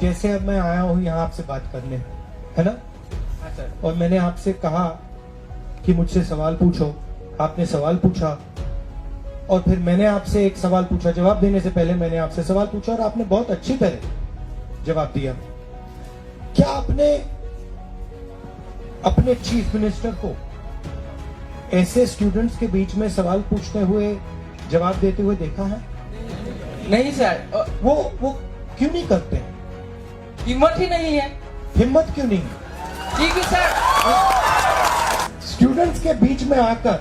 जैसे अब मैं आया हूँ यहाँ आपसे बात करने, है ना? हाँ सर। और मैंने आपसे कहा कि मुझसे सवाल पूछो, आपने सवाल पूछा, और फिर मैंने आपसे एक सवाल पूछा, जवाब देने से पहले मैंने आपसे सवाल पूछा और आपने बहुत अच्छी तरह जवाब दिया। क्या आपने अपने चीफ मिनिस्टर को ऐसे स्टूडेंट्स के बीच में सवाल पूछते हुए जवाब देते हुए देखा है? नहीं सर, वो क्यों नहीं करते हैं? हिम्मत ही नहीं है। हिम्मत क्यों नहीं? ठीक है सर। स्टूडेंट्स के बीच में आकर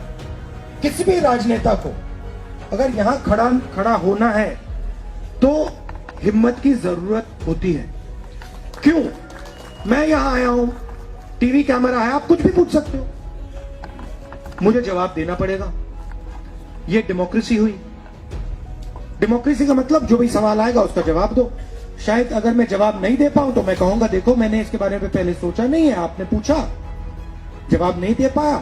किसी भी राजनेता को अगर यहां खड़ा होना है तो हिम्मत की जरूरत होती है। क्यों? मैं यहां आया हूं, टीवी कैमरा है, आप कुछ भी पूछ सकते हो, मुझे जवाब देना पड़ेगा। ये डेमोक्रेसी हुई। डेमोक्रेसी का मतलब जो भी सवाल आएगा उसका जवाब दो। शायद अगर मैं जवाब नहीं दे पाऊं तो मैं कहूंगा देखो मैंने इसके बारे में पहले सोचा नहीं है, आपने पूछा, जवाब नहीं दे पाया,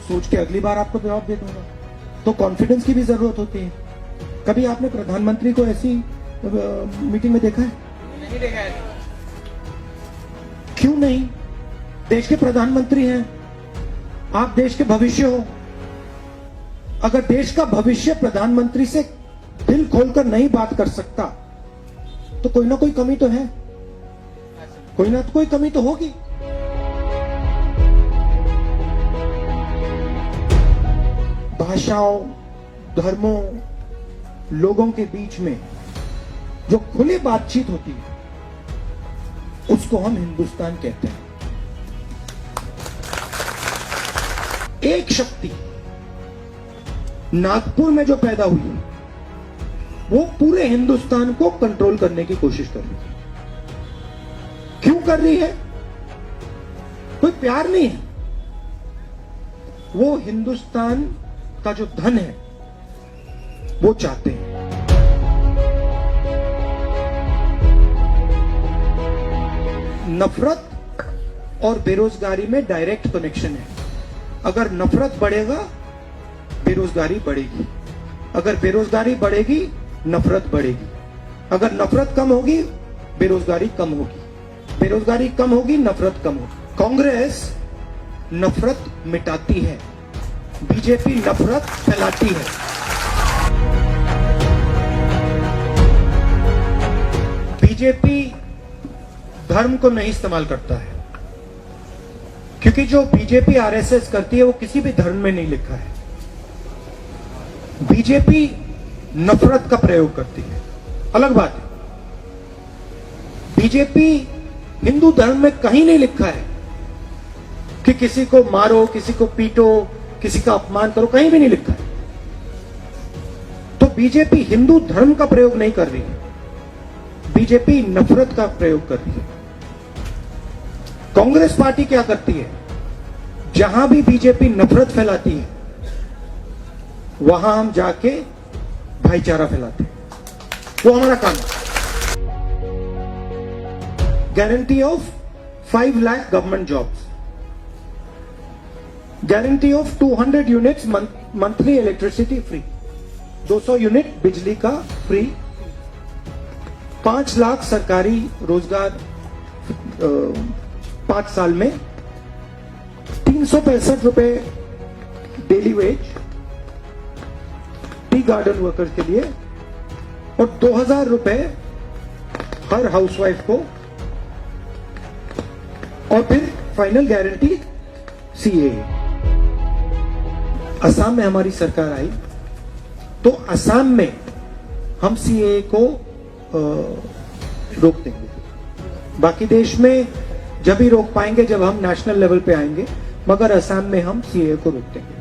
सोच के अगली बार आपको जवाब दे दूंगा। तो कॉन्फिडेंस की भी जरूरत होती है। कभी आपने प्रधानमंत्री को ऐसी मीटिंग में देखा है? नहीं देखा है। क्यों नहीं? देश के प्रधानमंत्री हैं आप, देश के भविष्य हो। अगर देश का भविष्य प्रधानमंत्री से दिल खोलकर नहीं बात कर सकता तो कोई ना कोई कमी तो है, कोई ना कोई कमी तो होगी। भाषाओं, धर्मों, लोगों के बीच में जो खुली बातचीत होती है उसको हम हिंदुस्तान कहते हैं। एक शक्ति नागपुर में जो पैदा हुई वो पूरे हिंदुस्तान को कंट्रोल करने की कोशिश कर रही है। क्यों कर रही है? कोई प्यार नहीं है, वो हिंदुस्तान का जो धन है वो चाहते हैं। नफरत और बेरोजगारी में डायरेक्ट कनेक्शन है। अगर नफरत बढ़ेगा बेरोजगारी बढ़ेगी, अगर बेरोजगारी बढ़ेगी नफरत बढ़ेगी, अगर नफरत कम होगी बेरोजगारी कम होगी, बेरोजगारी कम होगी नफरत कम होगी। कांग्रेस नफरत मिटाती है, बीजेपी नफरत फैलाती है। बीजेपी धर्म को नहीं इस्तेमाल करता है, क्योंकि जो बीजेपी आरएसएस करती है वो किसी भी धर्म में नहीं लिखा है। बीजेपी नफरत का प्रयोग करती है, अलग बात है। बीजेपी हिंदू धर्म में कहीं नहीं लिखा है कि किसी को मारो, किसी को पीटो, किसी का अपमान करो, कहीं भी नहीं लिखा है। तो बीजेपी हिंदू धर्म का प्रयोग नहीं कर रही है, बीजेपी नफरत का प्रयोग कर रही है। कांग्रेस पार्टी क्या करती है? जहां भी बीजेपी नफरत फैलाती है वहां हम जाके भाईचारा फैलाते हैं, वो हमारा काम है। Guarantee of 5 lakh government jobs, guarantee of 200 units monthly electricity free, 200 unit बिजली का फ्री, 5 लाख सरकारी रोजगार 5 साल में, 365 रुपए daily veg tea garden worker के लिए, और 2000 रुपए हर हाउसवाइफ को, और फिर फाइनल गारंटी सीएए। असम में हमारी सरकार आई तो असम में हम सीएए को रोक देंगे। बाकी देश में जब भी रोक पाएंगे जब हम नेशनल लेवल पे आएंगे, मगर असम में हम सीएए को रोक देंगे।